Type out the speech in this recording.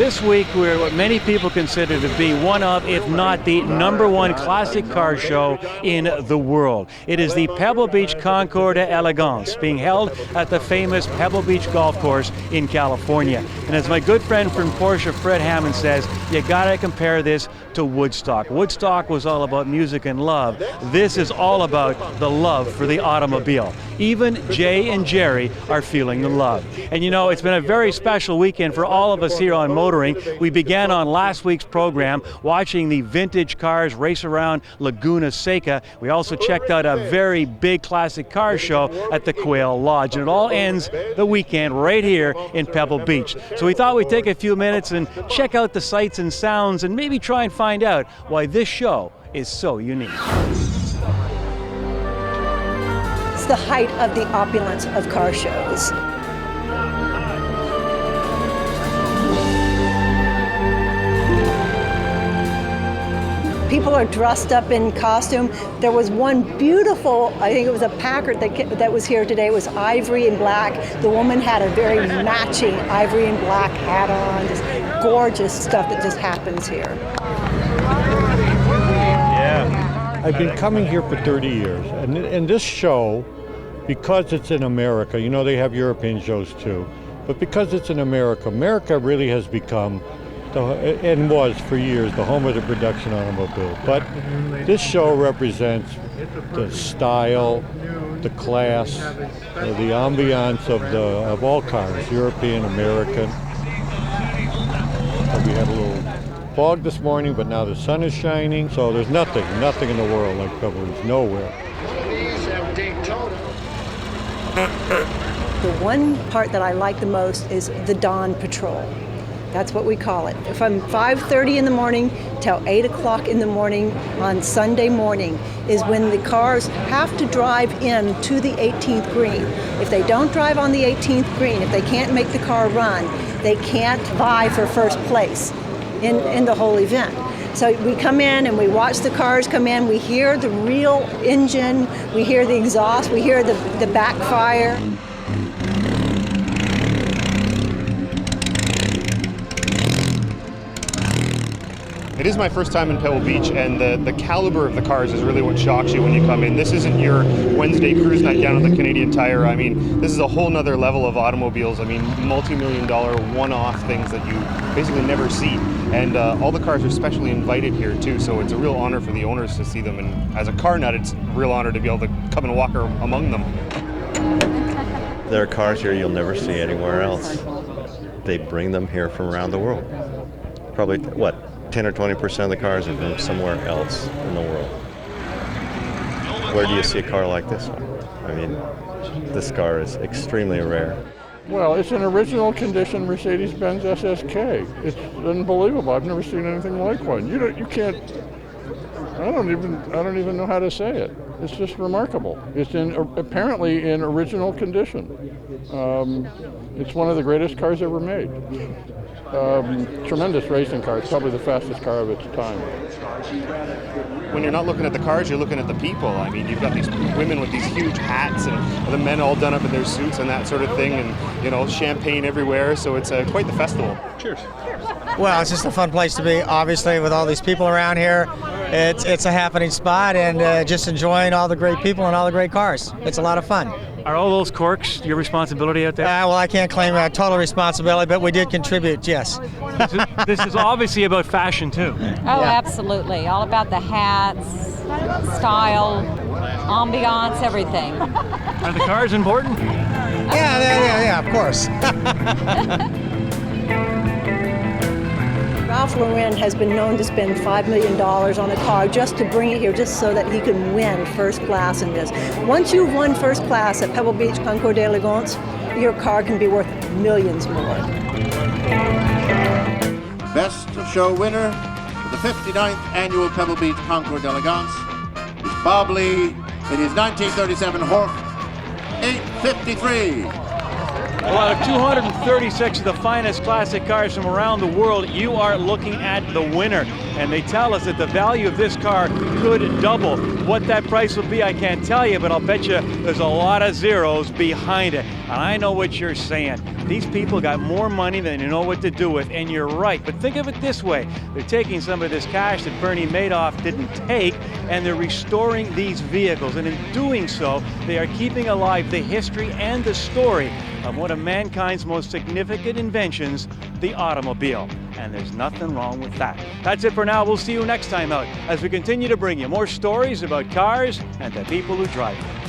This week we're what many people consider to be one of, if not the #1 classic car show in the world. It is the Pebble Beach Concours d'Elegance, being held at the famous Pebble Beach Golf Course in California. And as my good friend from Porsche, Fred Hammond, says, you gotta compare this to Woodstock. Woodstock was all about music and love. This is all about the love for the automobile. Even Jay and Jerry are feeling the love. And you know, it's been a very special weekend for all of us here on Motoring. We began on last week's program watching the vintage cars race around Laguna Seca. We also checked out a very big classic car show at the Quail Lodge. And it all ends the weekend right here in Pebble Beach. So we thought we'd take a few minutes and check out the sights and sounds and maybe try and find out why this show is so unique. It's the height of the opulence of car shows. People are dressed up in costume. There was one beautiful, I think it was a Packard that was here today. It was ivory and black. The woman had a very matching ivory and black hat on. Just gorgeous stuff that just happens here. Yeah. I've been coming here for 30 years, and this show, because it's in America, you know they have European shows too, but because it's in America, America really has become and was for years the home of the production automobile. But this show represents the style, the class, the ambiance of all cars, European, American. We had a little fog this morning, but now the sun is shining, so there's nothing in the world like Pebble Beach, nowhere. The one part that I like the most is the dawn patrol. That's what we call it. From 5:30 in the morning till 8 o'clock in the morning on Sunday morning is when the cars have to drive in to the 18th green. If they don't drive on the 18th green, if they can't make the car run, they can't vie for first place in the whole event. So we come in and we watch the cars come in, we hear the real engine, we hear the exhaust, we hear the backfire. It is my first time in Pebble Beach, and the caliber of the cars is really what shocks you when you come in. This isn't your Wednesday cruise night down at the Canadian Tire. I mean, this is a whole nother level of automobiles. I mean, multi-million-dollar one-off things that you basically never see. And all the cars are specially invited here too, so it's a real honor for the owners to see them. And as a car nut, it's a real honor to be able to come and walk among them. There are cars here you'll never see anywhere else. They bring them here from around the world. Probably, 10 or 20% of the cars are from somewhere else in the world. Where do you see a car like this one? I mean, this car is extremely rare. Well, it's an original condition Mercedes-Benz SSK. It's unbelievable. I've never seen anything like one. You can't. I don't even know how to say it. It's just remarkable. It's apparently in original condition. It's one of the greatest cars ever made. Tremendous racing car. It's probably the fastest car of its time. When you're not looking at the cars, you're looking at the people. I mean, you've got these women with these huge hats and the men all done up in their suits and that sort of thing, and you know, champagne everywhere. So it's quite the festival. Cheers. Well, it's just a fun place to be, obviously, with all these people around here. It's a happening spot, and just enjoying all the great people and all the great cars. It's a lot of fun. Are all those corks your responsibility out there? Well, I can't claim total responsibility, but we did contribute, yes. This is obviously about fashion, too. Oh, yeah. Absolutely. All about the hats, style, ambiance, everything. Are the cars important? Yeah, of course. Ralph Lauren has been known to spend $5 million on a car just to bring it here, just so that he can win first class in this. Once you've won first class at Pebble Beach Concours d'Elegance, your car can be worth millions more. Best of show winner for the 59th annual Pebble Beach Concours d'Elegance is Bob Lee in his 1937 Horch 853. Well, out of 236 of the finest classic cars from around the world, you are looking at the winner. And they tell us that the value of this car could double. What that price will be, I can't tell you, but I'll bet you there's a lot of zeros behind it. And I know what you're saying. These people got more money than they know what to do with, and you're right. But think of it this way. They're taking some of this cash that Bernie Madoff didn't take, and they're restoring these vehicles. And in doing so, they are keeping alive the history and the story of one of mankind's most significant inventions, the automobile. And there's nothing wrong with that. That's it for now. We'll see you next time out as we continue to bring you more stories about cars and the people who drive them.